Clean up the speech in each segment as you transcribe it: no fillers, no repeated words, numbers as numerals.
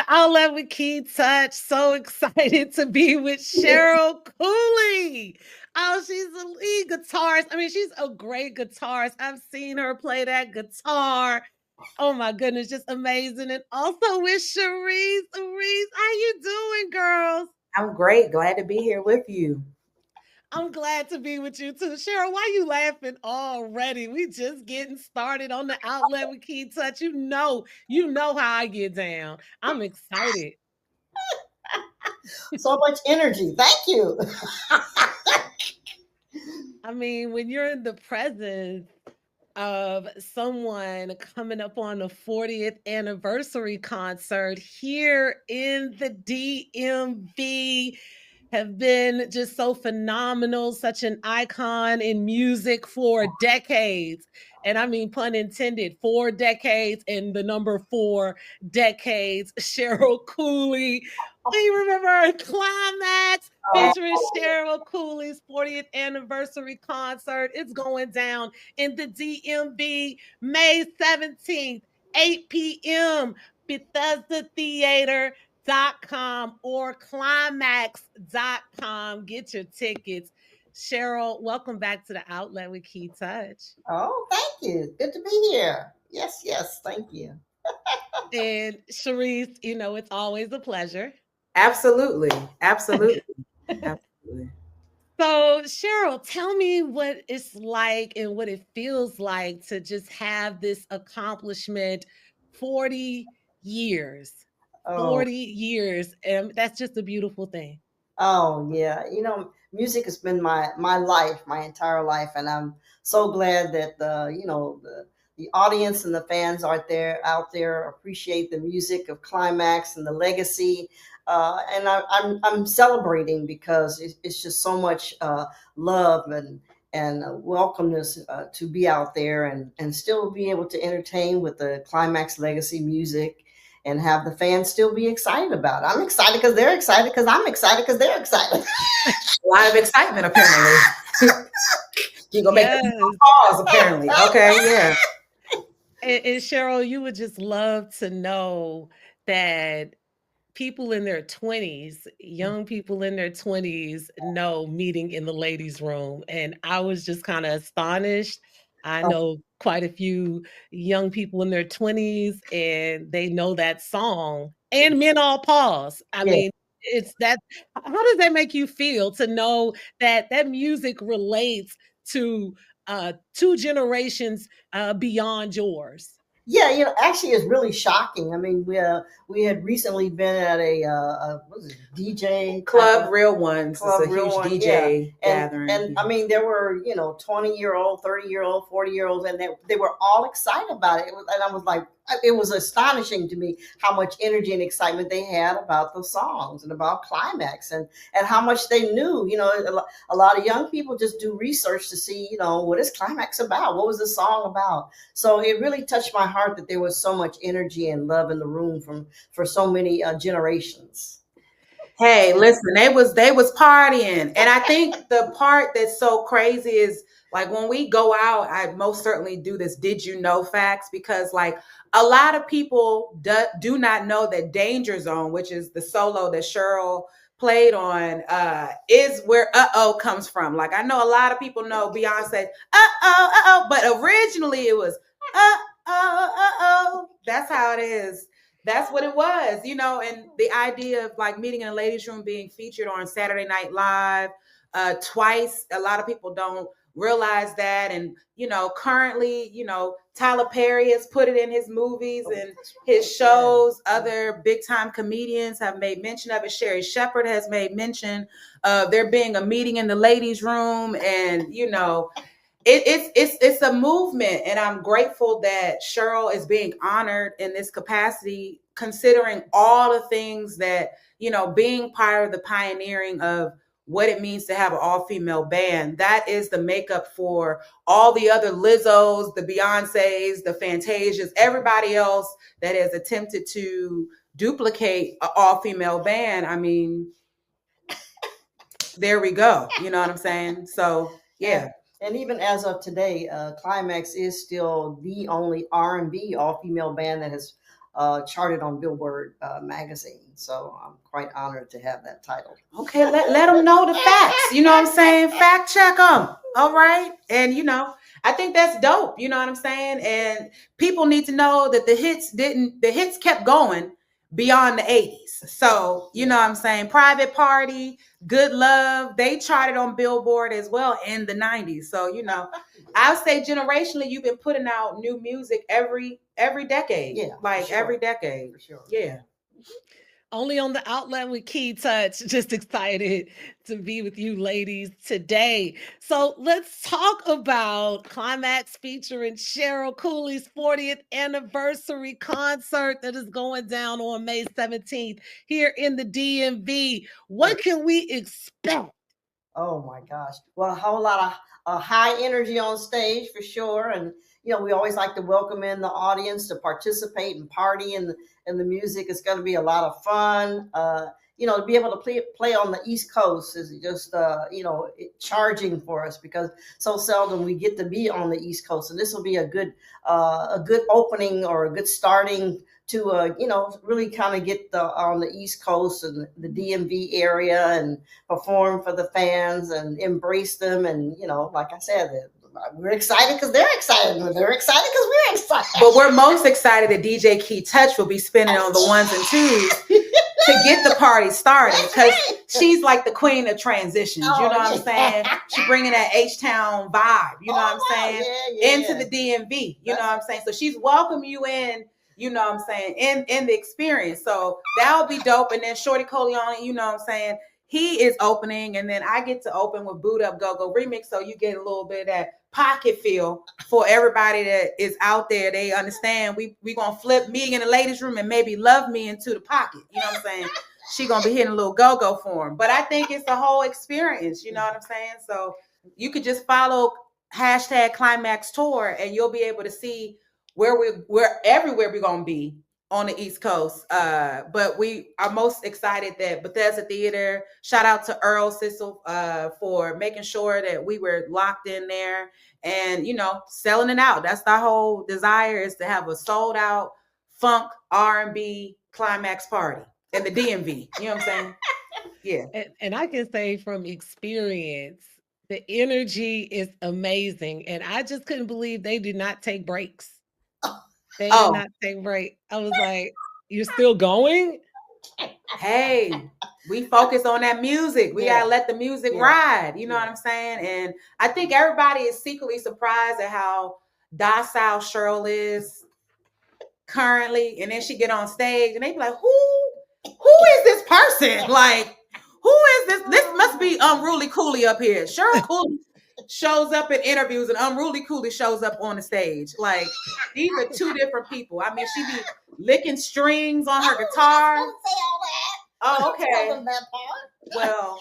Outlet with Key Touch. So excited to be with Cheryl Cooley. Oh, she's a lead guitarist. I mean, she's a great guitarist. I've seen her play that guitar. Oh my goodness, just amazing. And also with Cherise. Cherise, how you doing, girls? I'm great. Glad to be here with you. I'm glad to be with you too. Cheryl, why you laughing already? We just getting started on the Outlet with Key Touch. You know how I get down. I'm excited. So much energy. Thank you. I mean, when you're in the presence of someone coming up on the 40th anniversary concert here in the DMV, have been just so phenomenal, such an icon in music for decades. And I mean, pun intended, 4 decades and the number 4 decades. Cheryl Cooley. We remember her Klymaxx featuring Cheryl Cooley's 40th anniversary concert. It's going down in the DMV May 17th, 8 p.m. Bethesda Theater.com or KLYMAXX.com. Get your tickets. Cheryl, welcome back to the Outlet with Key Touch. Oh, thank you. Good to be here. Yes, yes. Thank you. And Cherise, it's always a pleasure. Absolutely. Absolutely. Absolutely. So, Cheryl, tell me what it's like and what it feels like to just have this accomplishment 40 years. Oh, 40 years. And that's just a beautiful thing. oh yeah. Music has been my life, my entire life, and I'm so glad that the audience and the fans out there appreciate the music of Klymaxx and the legacy. And I'm celebrating because it's just so much love and welcomeness to be out there and still be able to entertain with the Klymaxx legacy music and have the fans still be excited about it. I'm excited because they're excited because I'm excited because they're excited. A lot of excitement, apparently. You're going to make Yes. pause, apparently. Okay, yeah. And Cheryl, you would just love to know that people in their 20s, young people in their 20s, know meeting in the ladies' room. And I was just kind of astonished. I know quite a few young people in their 20s and they know that song. And Men All Pause. I Yeah. mean, it's that. How does that make you feel to know that that music relates to 2 generations beyond yours? Yeah, actually, it's really shocking. I mean, we had recently been at what was it, DJ Club Real Ones. Club It's a Real huge One, DJ yeah. gathering. And I mean, there were 20-year-old, 30-year-old, 40-year-olds, and they were all excited about it. And I was like, it was astonishing to me how much energy and excitement they had about the songs and about Klymaxx and how much they knew. A lot of young people just do research to see, what is Klymaxx about? What was the song about? So it really touched my heart that there was so much energy and love in the room for so many generations. Hey, listen, they was partying. And I think the part that's so crazy is like when we go out, I most certainly do this did you know facts because like a lot of people do not know that Danger Zone, which is the solo that Cheryl played on, is where uh-oh comes from. Like I know a lot of people know Beyonce, uh-oh, uh-oh, but originally it was uh-oh, uh-oh. That's how it is. That's what it was, and the idea of like meeting in a ladies' room being featured on Saturday Night Live twice. A lot of people don't realize that. And, currently, Tyler Perry has put it in his movies and his shows. Other big time comedians have made mention of it. Sherry Shepherd has made mention of there being a meeting in the ladies' room. And, it's a movement, and I'm grateful that Cheryl is being honored in this capacity, considering all the things that being part of the pioneering of what it means to have an all-female band. That is the makeup for all the other Lizzos, the Beyoncés, the Fantasias, everybody else that has attempted to duplicate an all-female band. I mean, there we go. You know what I'm saying? So yeah. And even as of today, Klymaxx is still the only R&B all-female band that has charted on Billboard magazine. So I'm quite honored to have that title. Okay, let them know the facts. You know what I'm saying? Fact check them. All right. And, I think that's dope. You know what I'm saying? And people need to know that the hits kept going beyond the 80s. So, you know what I'm saying? Private Party, Good Love, they charted on Billboard as well in the 90s. So, I'll say generationally, you've been putting out new music every decade. Yeah. Like every decade. For sure. Yeah. Only on the outlet with Key Touch. Just excited to be with you ladies today. So let's talk about KLYMAXX featuring Cheryl Cooley's 40th anniversary concert that is going down on May 17th here in the DMV. What can we expect? Oh my gosh. Well, a whole lot of high energy on stage for sure. And, we always like to welcome in the audience to participate and party in the music. It's going to be a lot of fun. To be able to play on the East Coast is just, charging for us because so seldom we get to be on the East Coast. And this will be a good opening or a good starting to, really kind of get on the East Coast and the DMV area and perform for the fans and embrace them. And, like I said, we're excited because they're excited. They're excited because we're excited. But we're most excited that DJ Kei will be spinning on the ones and twos to get the party started because she's like the queen of transitions. You know what I'm saying? She's bringing that H-Town vibe. You know what I'm saying? Into the DMV. You know what I'm saying? So she's welcoming you in. You know what I'm saying? In the experience. So that'll be dope. And then Shorty Coleone, you know what I'm saying? He is opening, and then I get to open with Boot Up Go Go Remix. So you get a little bit of that pocket feel for everybody that is out there. They understand we gonna flip me in the ladies' room and maybe Love Me into the pocket. You know what I'm saying? She gonna be hitting a little go-go for him. But I think it's the whole experience. You know what I'm saying? So you could just follow #Klymaxx Tour, and you'll be able to see where we're everywhere we're gonna be on the East Coast. But we are most excited that Bethesda Theater, shout out to Earl Sissel for making sure that we were locked in there and, selling it out. That's our whole desire, is to have a sold out funk R&B KLYMAXX party in the DMV. You know what I'm saying? Yeah. And I can say from experience, the energy is amazing. And I just couldn't believe they did not take breaks. They did not take break. I was like, you're still going? Hey, we focus on that music. We gotta let the music ride. You know what I'm saying? And I think everybody is secretly surprised at how docile Cheryl is currently. And then she get on stage and they be like, who is this person? Like, who is this? This must be Unruly Cooley up here. Cheryl Cooley shows up in interviews and Unruly Cooley shows up on the stage. Like, these are two different people. I mean, she be licking strings on her guitar. Don't say all that. Oh, okay. Tell them that part. Well,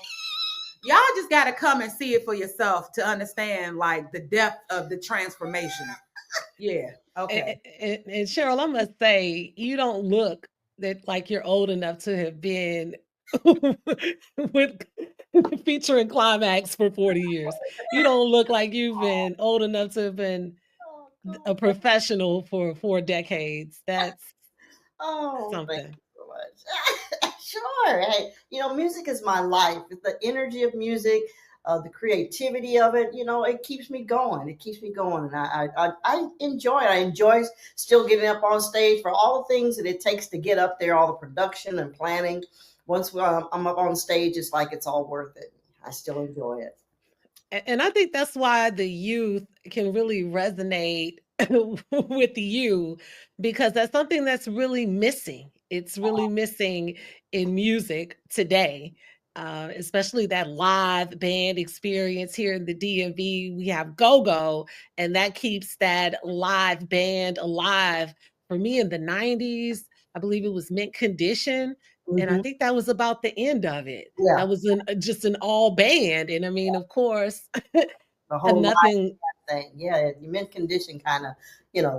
y'all just got to come and see it for yourself to understand, like, the depth of the transformation. Yeah. Okay. And Cheryl, I must say, you don't look like you're old enough to have been with featuring KLYMAXX for 40 years. You don't look like you've been old enough to have been a professional for 4 decades. That's something. Thank you so much. Sure. Hey, music is my life. It's the energy of music, the creativity of it. It keeps me going. It keeps me going, and I enjoy it. I enjoy still getting up on stage for all the things that it takes to get up there, all the production and planning. Once I'm up on stage, it's like it's all worth it. I still enjoy it. And I think that's why the youth can really resonate with you, because that's something that's really missing. It's really missing in music today, especially that live band experience here in the DMV. We have go-go, and that keeps that live band alive. For me in the 90s, I believe it was Mint Condition. And I think that was about the end of it. Yeah. That was just an all band. And I mean, of course, the whole nothing thing. Yeah, Mint Condition kind of,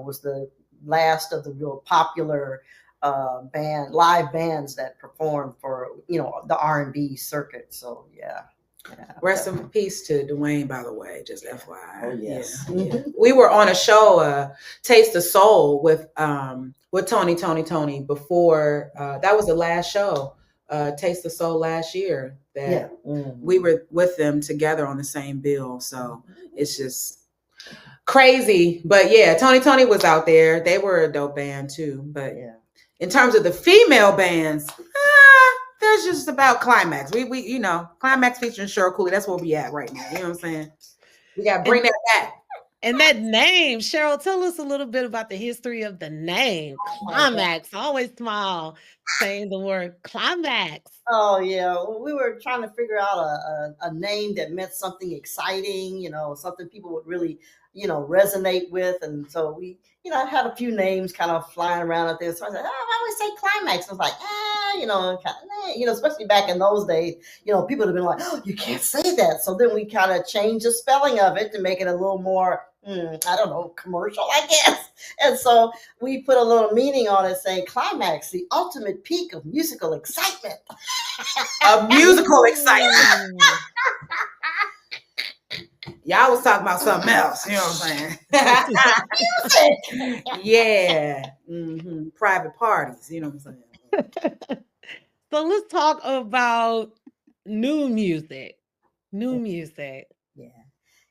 was the last of the real popular live bands that performed for, the R&B circuit. So yeah. Rest in peace to Dwayne, by the way, just FYI. Oh, yes. Yeah. We were on a show, Taste of Soul with Tony before, that was the last show, Taste of Soul last year that we were with them together on the same bill. So it's just crazy. But yeah, Tony was out there. They were a dope band too. But in terms of the female bands, there's just about KLYMAXX. We KLYMAXX featuring Cheryl Cooley. That's where we at right now. You know what I'm saying? We got to bring that back. And that name, Cheryl, tell us a little bit about the history of the name. KLYMAXX. Always smile saying the word KLYMAXX. Oh yeah, we were trying to figure out a name that meant something exciting, something people would really, resonate with, and so we, had a few names kind of flying around out there. So I said, I always say KLYMAXX. I was like, especially back in those days, people would have been like, oh, you can't say that. So then we kind of changed the spelling of it to make it a little more, I don't know, commercial, I guess. And so we put a little meaning on it saying KLYMAXX, the ultimate peak of musical excitement. Of musical excitement. Y'all was talking about something else. You know what I'm saying? Yeah. Mm-hmm. Private parties. You know what I'm saying? So let's talk about new music. Yeah.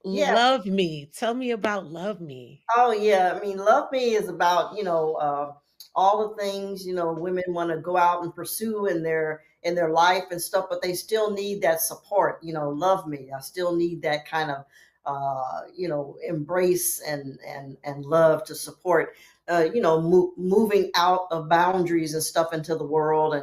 Love Me. Tell me about Love Me. Oh, yeah. I mean, Love Me is about, all the things, women want to go out and pursue in their life and stuff, but they still need that support. Love me. I still need that kind of, embrace and love to support, moving out of boundaries and stuff into the world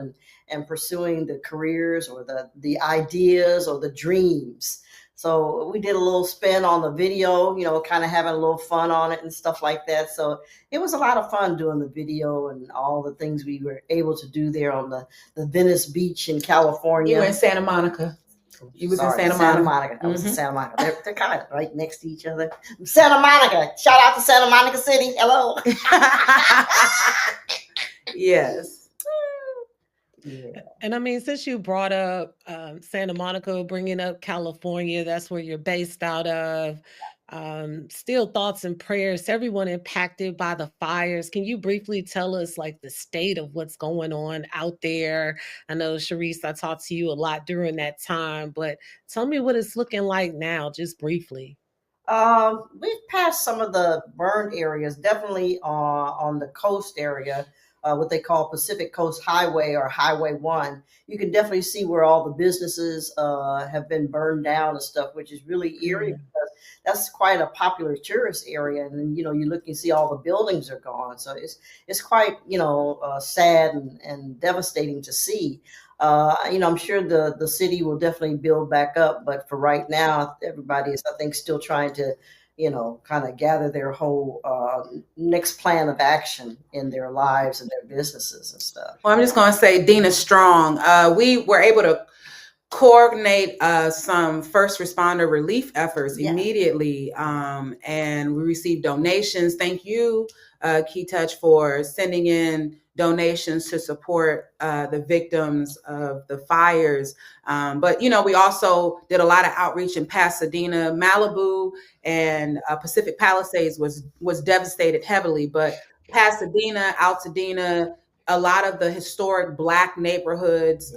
and pursuing the careers or the ideas or the dreams. So we did a little spin on the video, kind of having a little fun on it and stuff like that. So it was a lot of fun doing the video and all the things we were able to do there on the Venice Beach in California. You were in Santa Monica. You was in Santa Monica. I was in Santa Monica. They're kind of right next to each other. Santa Monica. Shout out to Santa Monica City. Hello. Yes. Yeah. And I mean, since you brought up Santa Monica, bringing up California, that's where you're based out of. Still thoughts and prayers to everyone impacted by the fires. Can you briefly tell us like the state of what's going on out there? I know, Sharice, I talked to you a lot during that time, but tell me what it's looking like now, just briefly. We've passed some of the burned areas, definitely on the coast area. What they call Pacific Coast Highway or Highway 1. You can definitely see where all the businesses have been burned down and stuff, which is really eerie because that's quite a popular tourist area. And then, you look and see all the buildings are gone. So it's quite, sad and devastating to see. I'm sure the city will definitely build back up. But for right now, everybody is, I think, still trying to kind of gather their whole next plan of action in their lives and their businesses and stuff. Well, I'm just going to say Dina Strong. We were able to coordinate some first responder relief efforts immediately. And we received donations. Thank you, Key Touch, for sending in donations to support the victims of the fires. But, we also did a lot of outreach in Pasadena. Malibu and Pacific Palisades was devastated heavily, but Pasadena, Altadena, a lot of the historic Black neighborhoods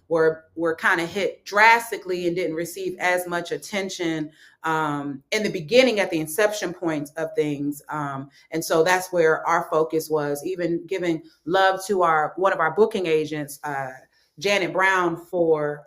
were kind of hit drastically and didn't receive as much attention in the beginning at the inception points of things. And so that's where our focus was, even giving love to one of our booking agents, Janet Brown, for,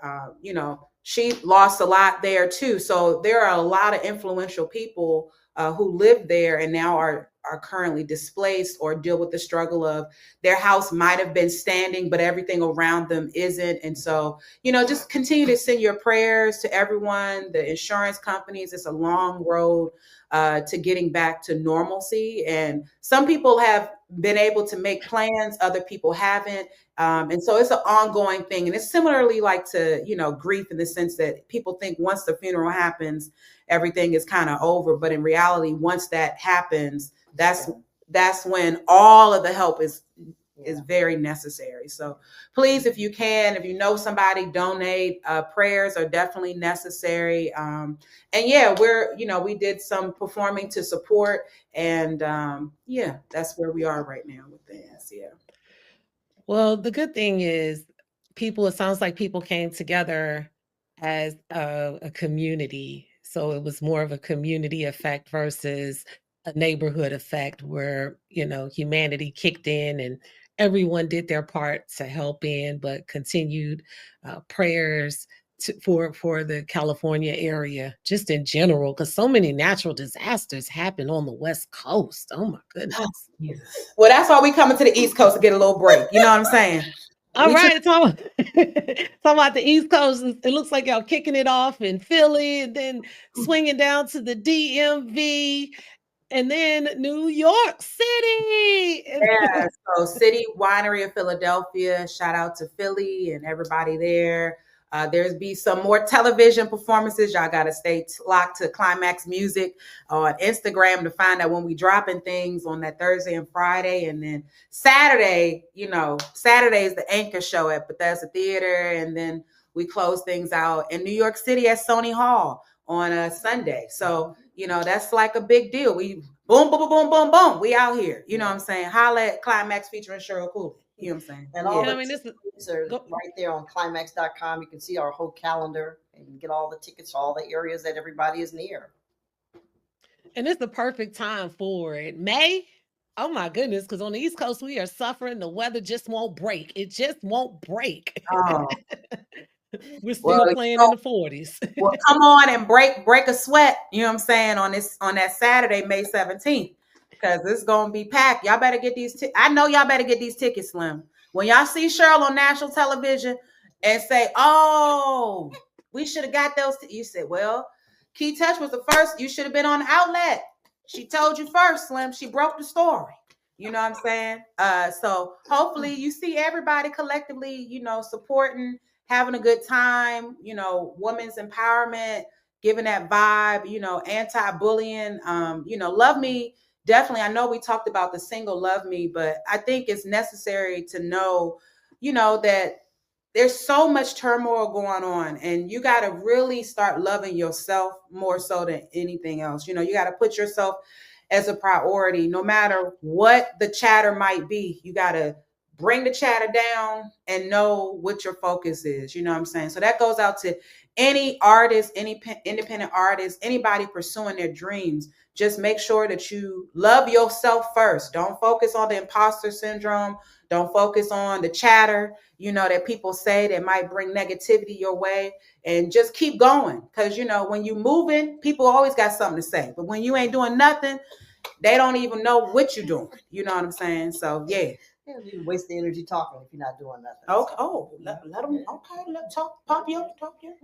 she lost a lot there too. So there are a lot of influential people who lived there and now are currently displaced or deal with the struggle of their house might have been standing, but everything around them isn't. And so, just continue to send your prayers to everyone, the insurance companies. It's a long road to getting back to normalcy. And some people have been able to make plans, other people haven't. And so it's an ongoing thing. And it's similarly like to, grief in the sense that people think once the funeral happens, everything is kind of over. But in reality, once that happens, that's when all of the help is is very necessary. So please, if you can, if you know somebody, donate. Prayers are definitely necessary. And yeah, we did some performing to support, and yeah, that's where we are right now with this. Yeah. Well, the good thing is it sounds like people came together as a community. So it was more of a community effect versus a neighborhood effect where, humanity kicked in and everyone did their part to help in, but continued prayers for the California area, just in general, because so many natural disasters happen on the West Coast. Oh my goodness. Well, that's why we coming to the East Coast to get a little break. You know what I'm saying? All right, talking about the East Coast. It looks like y'all kicking it off in Philly and then swinging down to the DMV and then New York City. Yeah, so City Winery of Philadelphia. Shout out to Philly and everybody there. There's be some more television performances. Y'all got to stay locked to KLYMAXX Music on Instagram to find out when we dropping things on that Thursday and Friday. And then Saturday, Saturday is the anchor show at Bethesda Theater. And then we close things out in New York City at Sony Hall on a Sunday. So, that's like a big deal. We boom, boom, boom, boom, boom. We out here. You know what I'm saying? Holla at KLYMAXX featuring Cheryl Cooley. You know what I'm saying? And all tickets are right there on KLYMAXX.com. You can see our whole calendar and get all the tickets to all the areas that everybody is near. And it's the perfect time for it. May? Oh my goodness, because on the East Coast, we are suffering. The weather just won't break. It just won't break. Oh. We're still playing in the 40s. Well, come on and break a sweat, you know what I'm saying, on that Saturday, May 17th, because it's gonna be packed. Y'all better get these I know y'all better get these tickets, Slim. When y'all see Cheryl on national television and say, oh, we should have got those, you said, well, Key Touch was the first. You should have been on the outlet. She told you first, Slim. She broke the story. You know what I'm saying? So hopefully you see everybody collectively, supporting, having a good time, women's empowerment, giving that vibe, anti-bullying, love me. Definitely. I know we talked about the single Love Me, but I think it's necessary to know, that there's so much turmoil going on, and you got to really start loving yourself more so than anything else. You got to put yourself as a priority, no matter what the chatter might be. You got to bring the chatter down and know what your focus is. You know what I'm saying? So that goes out to any artist, any independent artist, anybody pursuing their dreams. Just make sure that you love yourself first. Don't focus on the imposter syndrome. Don't focus on the chatter, that people say that might bring negativity your way, and just keep going. Because, when you moving, people always got something to say. But when you ain't doing nothing, they don't even know what you're doing. You know what I'm saying? So, yeah. You waste the energy talking if you're not doing nothing. Okay. Oh, let them. Okay, let talk. Pop you. Okay.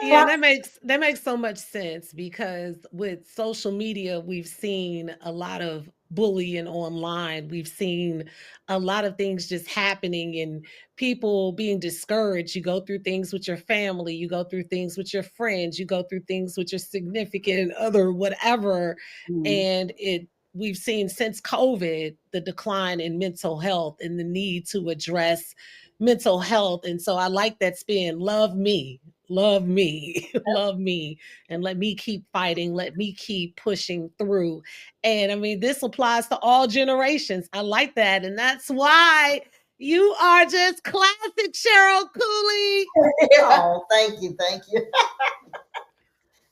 Yeah, that makes so much sense, because with social media, we've seen a lot of bullying online. We've seen a lot of things just happening and people being discouraged. You go through things with your family, you go through things with your friends, you go through things with your significant other, whatever, and we've seen since COVID the decline in mental health and the need to address mental health. And so I like that spin. Love me, love me, love me, and let me keep fighting. Let me keep pushing through. And I mean, this applies to all generations. I like that. And that's why you are just classic, Cheryl Cooley. Oh, thank you. Thank you.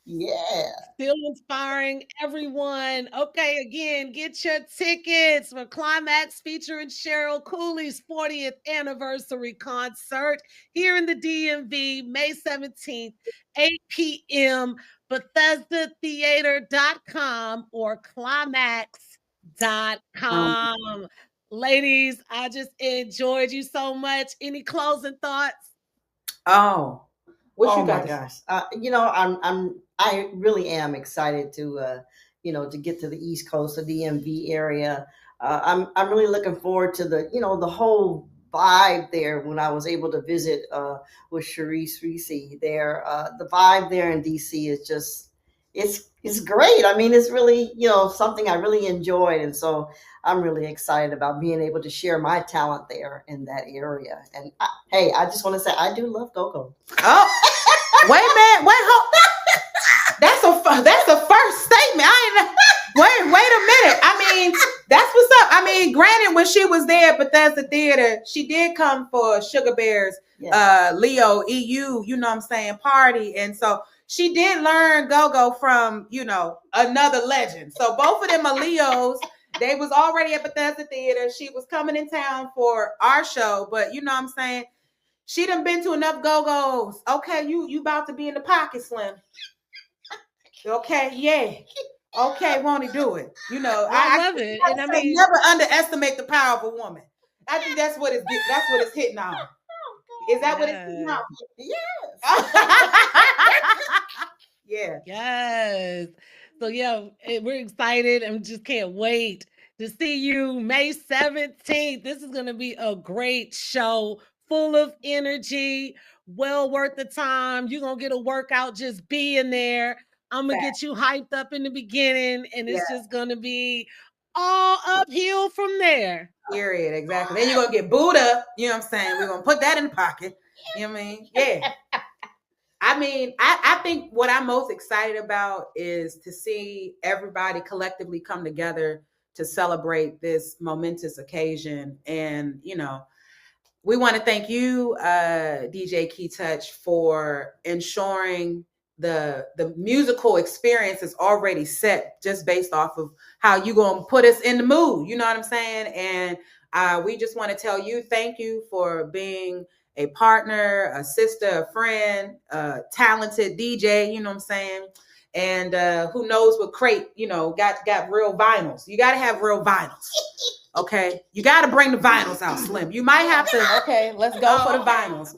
Yeah. Still inspiring everyone. Okay, again, get your tickets for KLYMAXX featuring Cheryl Cooley's 40th anniversary concert here in the DMV, May 17th, 8 p.m. BethesdaTheater.com or KLYMAXX.com. Ladies, I just enjoyed you so much. Any closing thoughts? Oh, what you got? My gosh, I really am excited to to get to the East Coast, the DMV area. I'm really looking forward to the the whole vibe there. When I was able to visit with Sharice Reese there, the vibe there in DC is just it's great. I mean, it's really, something I really enjoyed, and so I'm really excited about being able to share my talent there in that area. And hey, I just want to say I do love go-go. Oh, wait, man, wait, hold. That's a first statement. Wait a minute. I mean, that's what's up. I mean, granted, when she was there at Bethesda Theater, she did come for Sugar Bear's Leo EU, you know what I'm saying, party. And so she did learn go-go from, another legend. So both of them are Leos. They was already at Bethesda Theater. She was coming in town for our show, but you know what I'm saying? She done been to enough go-go's. Okay, you about to be in the pocket, Slim. Okay, yeah. Okay, won't he do it? I love it. And I mean, never underestimate the power of a woman. I think that's what it's hitting on. Is that what it's hitting on? Yes. Yeah. Yes. So yeah, we're excited and just can't wait to see you May 17th. This is going to be a great show, full of energy, well worth the time. You're going to get a workout just being there. I'm going to get you hyped up in the beginning, and it's just going to be all uphill from there. Period. Exactly. Then you're going to get booed up. You know what I'm saying? We're going to put that in the pocket. You know what I mean? Yeah. I mean, I think what I'm most excited about is to see everybody collectively come together to celebrate this momentous occasion. And, we want to thank you, DJ Kei, for ensuring the musical experience is already set just based off of how you going to put us in the mood. You know what I'm saying? And we just want to tell you, thank you for being a partner, a sister, a friend, a talented DJ, you know what I'm saying? And who knows what crate, got real vinyls. You got to have real vinyls. Okay. You got to bring the vinyls out, Slim. You might have to. Okay, let's go for the vinyls.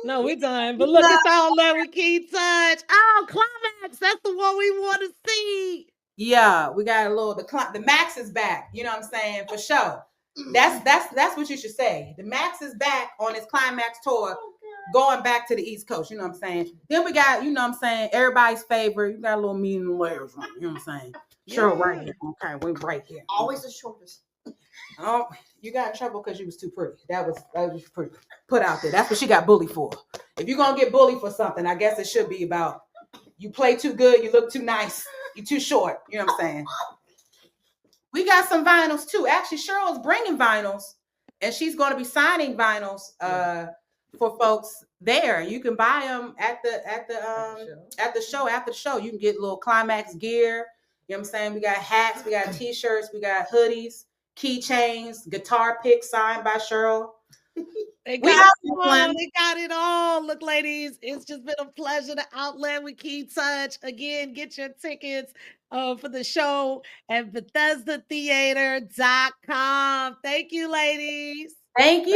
No, we're done. But look, it's all love with Kei. Oh, Klymaxx. That's the one we want to see. Yeah, we got a little, the Max is back. You know what I'm saying? For sure. That's what you should say. The Max is back on his Klymaxx Tour, going back to the East Coast. You know what I'm saying? Then we got, everybody's favorite. You got a little medium layers on. You know what I'm saying? Cheryl right here. Okay, we right here. Always the shortest. Oh, you got in trouble because you was too pretty. That was pretty put out there. That's what she got bullied for. If you're gonna get bullied for something, I guess it should be about you play too good, you look too nice, you too short. You know what I'm saying? We got some vinyls too. Actually, Cheryl's bringing vinyls, and she's going to be signing vinyls for folks there. You can buy them at the show. After the show, you can get little Klymaxx gear. You know what I'm saying? We got hats, we got t-shirts, we got hoodies, keychains, guitar picks signed by Cheryl. They got it all. Look, ladies, it's just been a pleasure to outlet with Kei. Again, get your tickets for the show at BethesdaTheater.com. Thank you, ladies. Thank you.